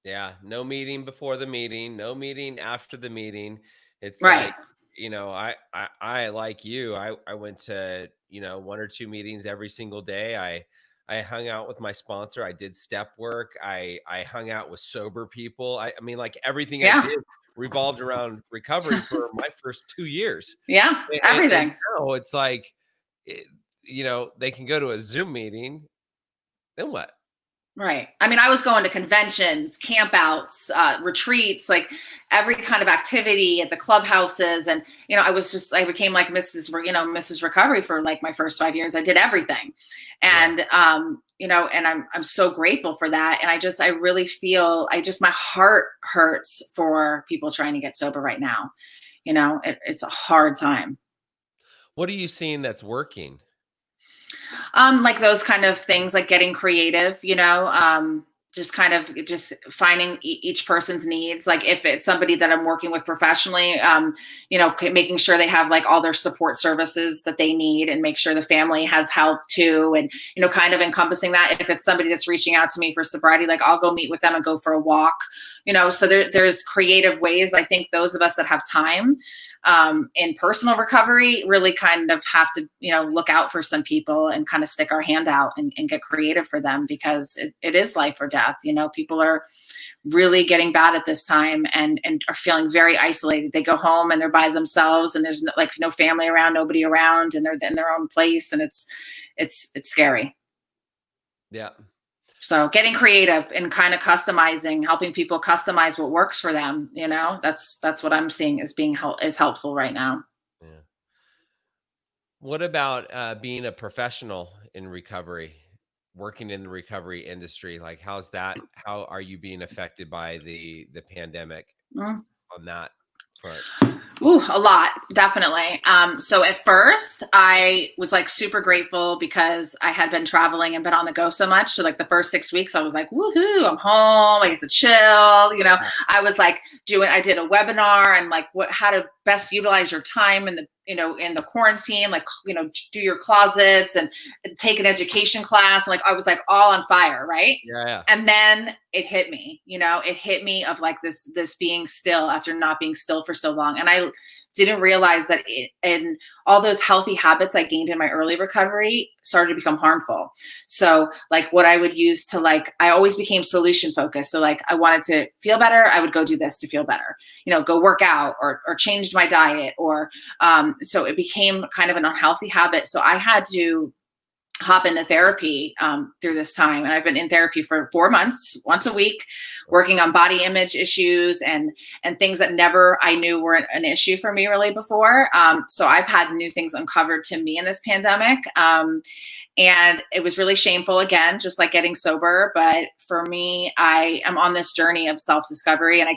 Yeah. No meeting before the meeting, no meeting after the meeting. It's right. Like, I like you, I went to, 1 or 2 meetings every single day. I hung out with my sponsor. I did step work. I hung out with sober people. I mean, like everything I did revolved around recovery for my first 2 years. Yeah. Everything. And now it's like, they can go to a Zoom meeting. Then what? Right. I mean, I was going to conventions, campouts, retreats, like every kind of activity at the clubhouses. And, I became like Mrs. Recovery for like my first 5 years. I did everything. Yeah. And, and I'm so grateful for that. And I really feel, my heart hurts for people trying to get sober right now. It's a hard time. What are you seeing that's working? Like those kind of things, like getting creative, just kind of just finding each person's needs. Like if it's somebody that I'm working with professionally, making sure they have like all their support services that they need and make sure the family has help too. And, kind of encompassing that. If it's somebody that's reaching out to me for sobriety, like I'll go meet with them and go for a walk, so there's creative ways. But I think those of us that have time, in personal recovery really kind of have to, look out for some people and kind of stick our hand out and get creative for them, because it is life or death. People are really getting bad at this time and are feeling very isolated. They go home and they're by themselves and there's no family around, nobody around, and they're in their own place. And it's scary. Yeah. So getting creative and kind of customizing, helping people customize what works for them, that's what I'm seeing as being is helpful right now. Yeah. What about being a professional in recovery, working in the recovery industry? Like, how's that? How are you being affected by the pandemic Mm. on that front? Ooh, a lot, definitely. So at first I was like super grateful because I had been traveling and been on the go so much. So like the first 6 weeks I was like, woohoo, I'm home. I get to chill. I was like I did a webinar and like how to best utilize your time in the quarantine, like, do your closets and take an education class. And like, I was like all on fire. Right. Yeah. Yeah. And then it hit me, it hit me of like this being still after not being still for so long. And I didn't realize that and all those healthy habits I gained in my early recovery started to become harmful. So like what I would use to I always became solution focused. So like I wanted to feel better, I would go do this to feel better, go work out or change my diet or so it became kind of an unhealthy habit. So I had to hop into therapy through this time. And I've been in therapy for 4 months, once a week, working on body image issues and things that never I knew were an issue for me really before. So I've had new things uncovered to me in this pandemic. And it was really shameful again, just like getting sober. But for me, I am on this journey of self-discovery and I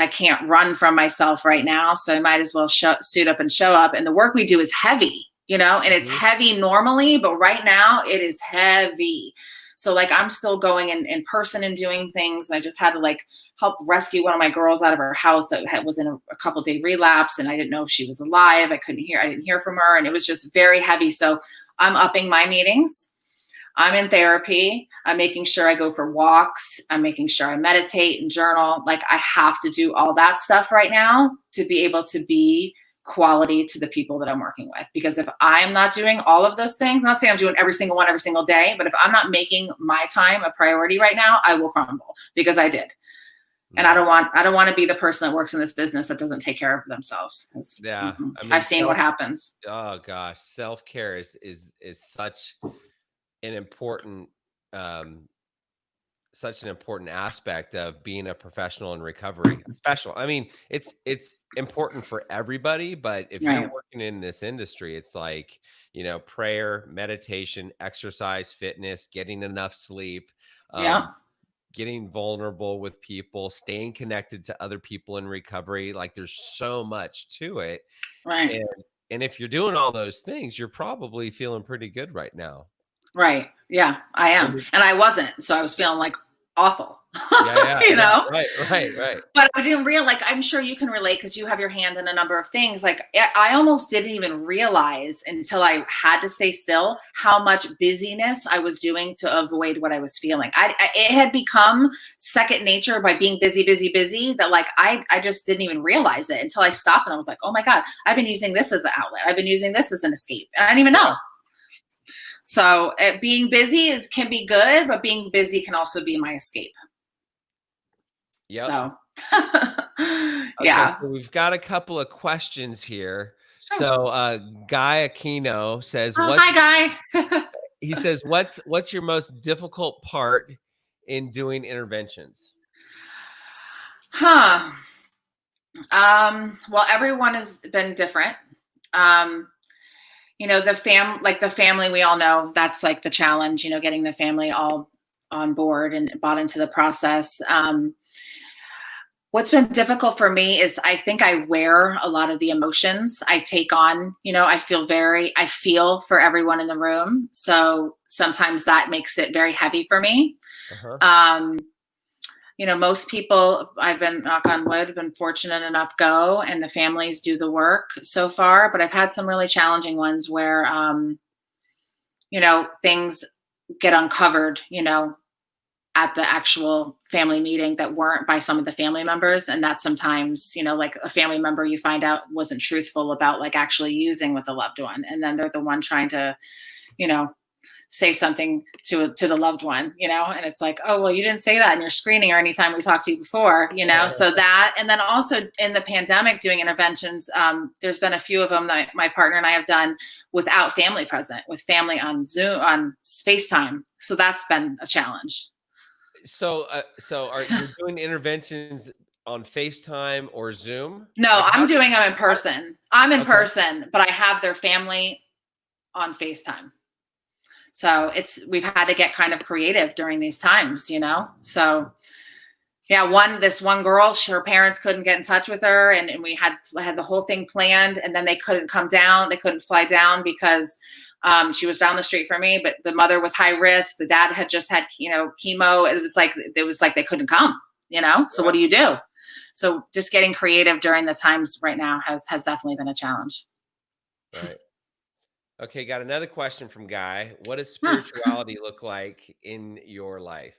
can't run from myself right now. So I might as well suit up and show up. And the work we do is heavy, and it's heavy normally, but right now it is heavy. So like I'm still going in person and doing things. And I just had to like help rescue one of my girls out of her house that was in a couple day relapse. And I didn't know if she was alive. I didn't hear from her. And it was just very heavy. So I'm upping my meetings. I'm in therapy. I'm making sure I go for walks. I'm making sure I meditate and journal. Like I have to do all that stuff right now to be able to be quality to the people that I'm working with. Because if I'm not doing all of those things, I'm not saying I'm doing every single one every single day, but if I'm not making my time a priority right now, I will crumble because I did. And I don't want to be the person that works in this business that doesn't take care of themselves. Yeah. I mean, I've seen what happens. Oh gosh. Self-care is such an important aspect of being a professional in recovery. I mean, it's important for everybody, but if you're working in this industry, it's like, prayer, meditation, exercise, fitness, getting enough sleep, getting vulnerable with people, staying connected to other people in recovery. Like there's so much to it. Right. And if you're doing all those things, you're probably feeling pretty good right now. Right. Yeah, I am. And I wasn't. So I was feeling like awful. Yeah. Right. But I didn't I'm sure you can relate because you have your hand in a number of things. Like I almost didn't even realize until I had to stay still how much busyness I was doing to avoid what I was feeling. It had become second nature by being busy, that like I just didn't even realize it until I stopped and I was like, oh my God, I've been using this as an outlet. I've been using this as an escape. And I didn't even know. So being busy can be good, but being busy can also be my escape. Yeah. So, yeah. Okay, so we've got a couple of questions here. Sure. So Guy Aquino says, hi, Guy. He says, what's your most difficult part in doing interventions? Huh. Well, everyone has been different. Um, the family, we all know that's like the challenge, getting the family all on board and bought into the process. What's been difficult for me is I think I wear a lot of the emotions I take on. I feel for everyone in the room. So sometimes that makes it very heavy for me. Uh-huh. Most people, I've been, knock on wood, been fortunate enough go, and the families do the work so far. But I've had some really challenging ones where, things get uncovered, at the actual family meeting that weren't by some of the family members. And that sometimes, like a family member you find out wasn't truthful about like actually using with a loved one. And then they're the one trying to, say something to the loved one, and it's like, oh, well, you didn't say that in your screening or anytime we talked to you before, so that, and then also in the pandemic doing interventions, there's been a few of them that my partner and I have done without family present, with family on Zoom, on FaceTime. So that's been a challenge. So are you doing interventions on FaceTime or Zoom? No, Like, I'm doing them in person. I'm in Okay. person, but I have their family on FaceTime. So we've had to get kind of creative during these times, So yeah, this one girl, her parents couldn't get in touch with her, and we had the whole thing planned, and then they couldn't come down. They couldn't fly down because she was down the street from me, but the mother was high risk. The dad had just had, chemo. It was like they couldn't come, So what do you do? So just getting creative during the times right now has definitely been a challenge. Right. Okay, got another question from Guy. What does spirituality look like in your life?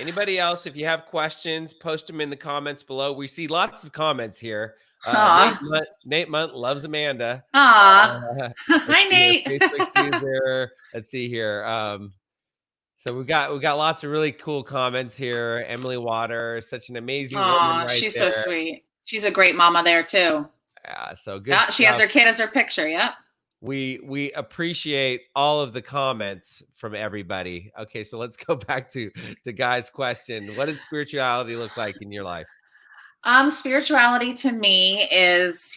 Anybody else, if you have questions, post them in the comments below. We see lots of comments here. Nate Munt loves Amanda. Hi, Nate. Facebook user. Let's see here. So we got lots of really cool comments here. Emily Water, such an amazing woman right she's there. So sweet. She's a great mama there too. Yeah, so good. Yeah, she has her kid as her picture. Yep. We appreciate all of the comments from everybody. Okay, so let's go back to Guy's question. What does spirituality look like in your life? Spirituality to me is,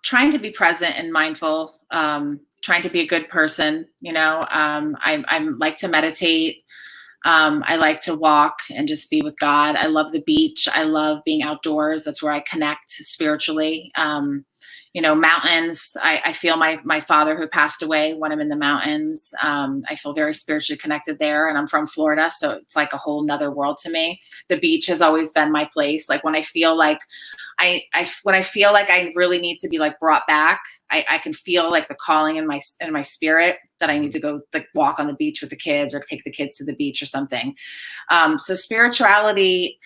trying to be present and mindful, trying to be a good person. I like to meditate. I like to walk and just be with God. I love the beach. I love being outdoors. That's where I connect spiritually. Mountains. I feel my father who passed away when I'm in the mountains. I feel very spiritually connected there, and I'm from Florida, so it's like a whole nother world to me. The beach has always been my place. Like when I feel like when I feel like I really need to be like brought back, I can feel like the calling in my spirit that I need to go like walk on the beach with the kids or take the kids to the beach or something. So spirituality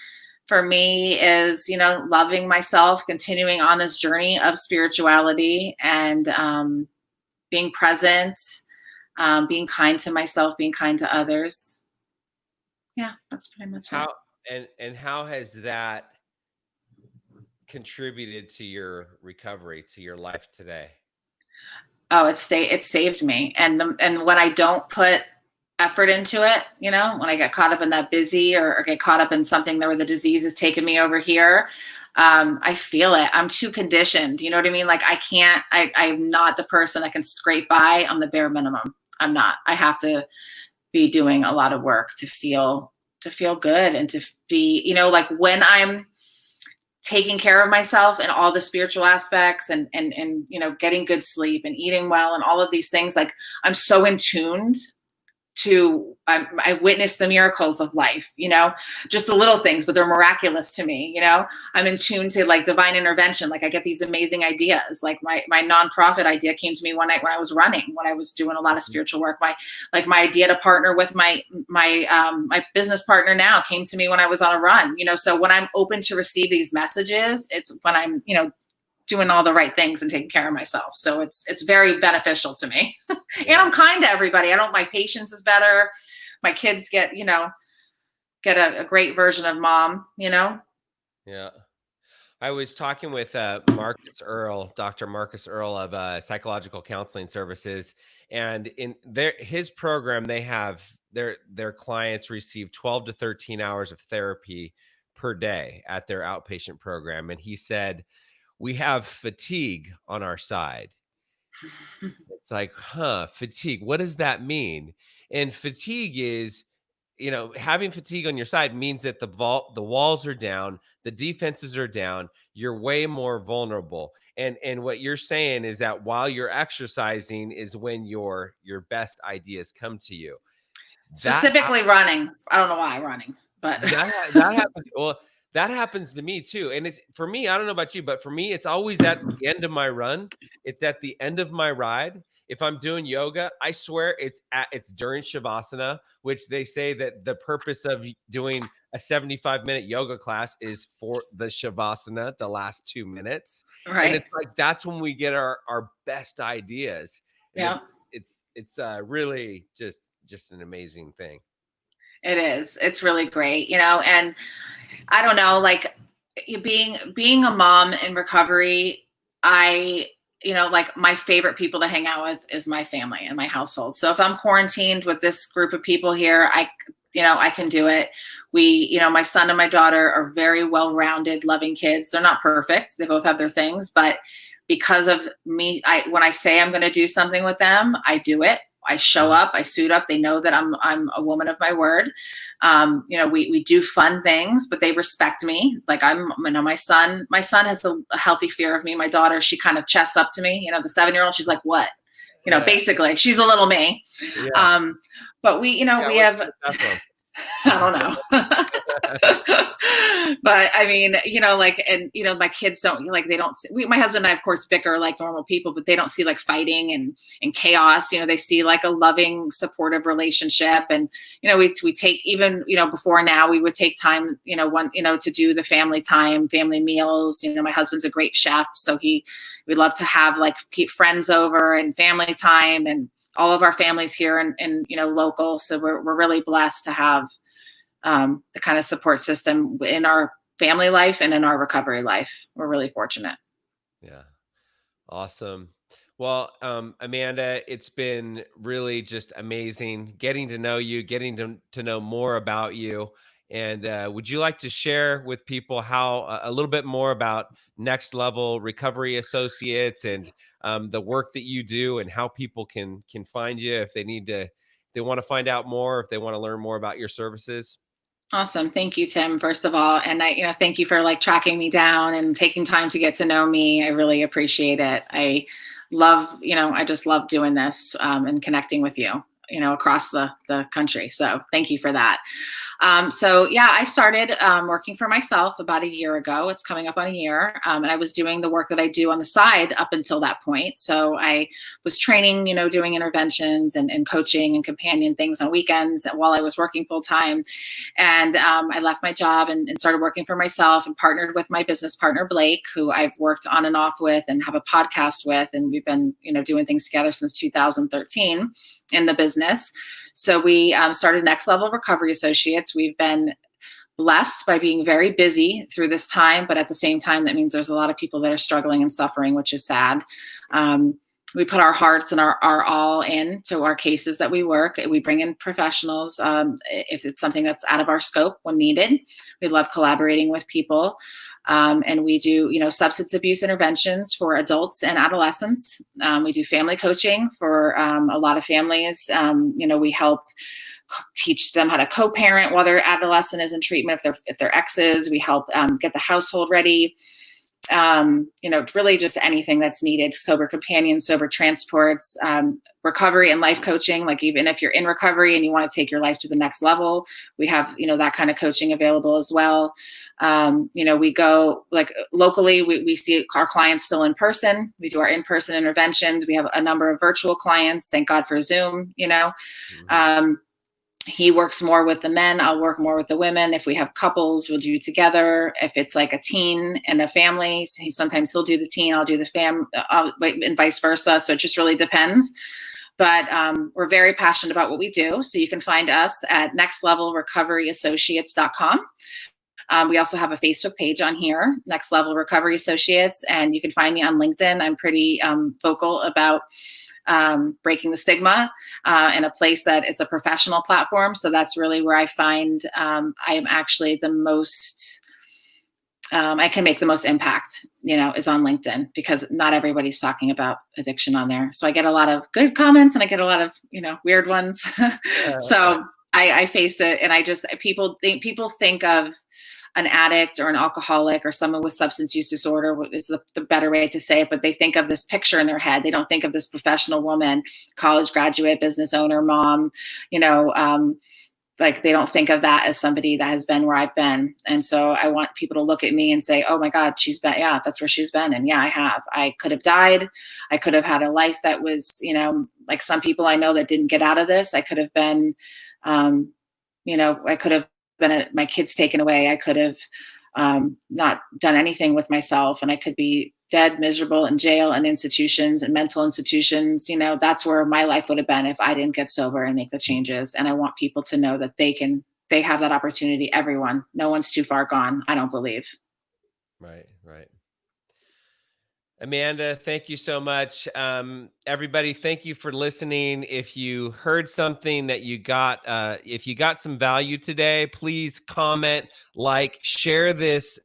for me is, loving myself, continuing on this journey of spirituality, and being present, being kind to myself, being kind to others. Yeah, that's pretty much it. And how has that contributed to your recovery, to your life today? Oh, it saved me. And when I don't put effort into it, when I get caught up in that busy or get caught up in something where the disease is taking me over here, I feel it. I'm too conditioned. You know what I mean? Like I'm not the person that can scrape by on the bare minimum. I'm not. I have to be doing a lot of work to feel good and to be, like when I'm taking care of myself and all the spiritual aspects and getting good sleep and eating well and all of these things, like I'm so in tuned to, I witness the miracles of life, just the little things, but they're miraculous to me. I'm in tune to like divine intervention. Like I get these amazing ideas. Like my nonprofit idea came to me one night when I was running, when I was doing a lot of spiritual work. My idea to partner with my business partner now came to me when I was on a run, so when I'm open to receive these messages, it's when I'm, doing all the right things and taking care of myself. So it's very beneficial to me. And I'm kind to everybody. My patience is better. My kids get a great version of mom, Yeah. I was talking with Marcus Earl, Dr. Marcus Earl of Psychological Counseling Services, and in his program, they have their clients receive 12 to 13 hours of therapy per day at their outpatient program. And he said, we have fatigue on our side. It's like, huh, fatigue. What does that mean? And fatigue is, having fatigue on your side means that the walls are down, the defenses are down, you're way more vulnerable. And what you're saying is that while you're exercising is when your best ideas come to you. That Specifically running. I don't know why running, but that happens. Well, that happens to me too. And it's for me, I don't know about you, but for me, it's always at the end of my run. It's at the end of my ride. If I'm doing yoga, I swear it's during Shavasana, which they say that the purpose of doing a 75-minute yoga class is for the Shavasana, the last 2 minutes. And right. it's like that's when we get our best ideas. And Yeah. it's really just an amazing thing. It is. It's really great, and I don't know, like being a mom in recovery, like my favorite people to hang out with is my family and my household. So if I'm quarantined with this group of people here, I can do it. My son and my daughter are very well-rounded, loving kids. They're not perfect. They both have their things, but because of me, when I say I'm going to do something with them, I do it. I show up, I suit up. They know that I'm a woman of my word. We do fun things, but they respect me. Like my son has a healthy fear of me. My daughter, she kind of chests up to me, the 7-year-old, she's like, what? Basically she's a little me. Yeah. But we have, I don't know. But I mean, my kids don't they don't see, my husband and I, of course, bicker like normal people, but they don't see like fighting and chaos. They see like a loving, supportive relationship. And, we take even, before now we would take time, to do the family time, family meals. My husband's a great chef. So we'd love to have like friends over and family time, and all of our families here and local. So we're really blessed to have the kind of support system in our family life and in our recovery life. We're really fortunate. Yeah. Awesome. Well, Amanda, it's been really just amazing getting to know you, getting to know more about you. And would you like to share with people how a little bit more about Next Level Recovery Associates and the work that you do, and how people can find you if they want to find out more, if they want to learn more about your services? Awesome. Thank you, Tim, first of all. And thank you for like tracking me down and taking time to get to know me. I really appreciate it. I just love doing this and connecting with you, across the country. So thank you for that. I started working for myself about a year ago. It's coming up on a year. And I was doing the work that I do on the side up until that point. So I was training, doing interventions and coaching and companion things on weekends while I was working full time. And I left my job and started working for myself, and partnered with my business partner, Blake, who I've worked on and off with and have a podcast with. And we've been, doing things together since 2013 in the business. So we started Next Level Recovery Associates. We've been blessed by being very busy through this time, but at the same time, that means there's a lot of people that are struggling and suffering, which is sad. We put our hearts and our all into our cases that we work. We bring in professionals if it's something that's out of our scope when needed. We love collaborating with people. And we do, substance abuse interventions for adults and adolescents. We do family coaching for a lot of families. We help teach them how to co-parent while their adolescent is in treatment. If they're exes, we help get the household ready. Really just anything that's needed. Sober companions, sober transports, recovery and life coaching. Like even if you're in recovery and you want to take your life to the next level, we have, that kind of coaching available as well. We go like locally, we see our clients still in person. We do our in-person interventions. We have a number of virtual clients. Thank God for Zoom, Mm-hmm. He works more with the men. I'll work more with the women. If we have couples, we'll do together. If it's like a teen and a family, sometimes he'll do the teen, I'll do the and vice versa. So it just really depends. But we're very passionate about what we do. So you can find us at nextlevelrecoveryassociates.com. We also have a Facebook page on here, Next Level Recovery Associates, and you can find me on LinkedIn. I'm pretty vocal about breaking the stigma in a place that it's a professional platform. So that's really where I find I am actually the most, I can make the most impact, is on LinkedIn, because not everybody's talking about addiction on there. So I get a lot of good comments and I get a lot of, weird ones. So I face it, and people think of an addict or an alcoholic or someone with substance use disorder is the better way to say it, but they think of this picture in their head. They don't think of this professional woman, college graduate, business owner, mom, like they don't think of that as somebody that has been where I've been. And so I want people to look at me and say, oh my God, she's been, yeah, that's where she's been. And yeah, I have. I could have died. I could have had a life that was, like some people I know that didn't get out of this. I could have been, I could have been my kids taken away. I could have not done anything with myself, and I could be dead, miserable, in jail and institutions and mental institutions. That's where my life would have been if I didn't get sober and make the changes. And I want people to know that they have that opportunity. Everyone, no one's too far gone, I don't believe. Right. Amanda, thank you so much. Everybody, thank you for listening. If you heard something that you got, if you got some value today, please comment, share this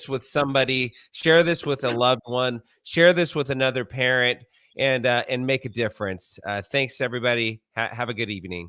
with somebody, share this with a loved one, share this with another parent, and make a difference. Thanks, everybody. Have a good evening.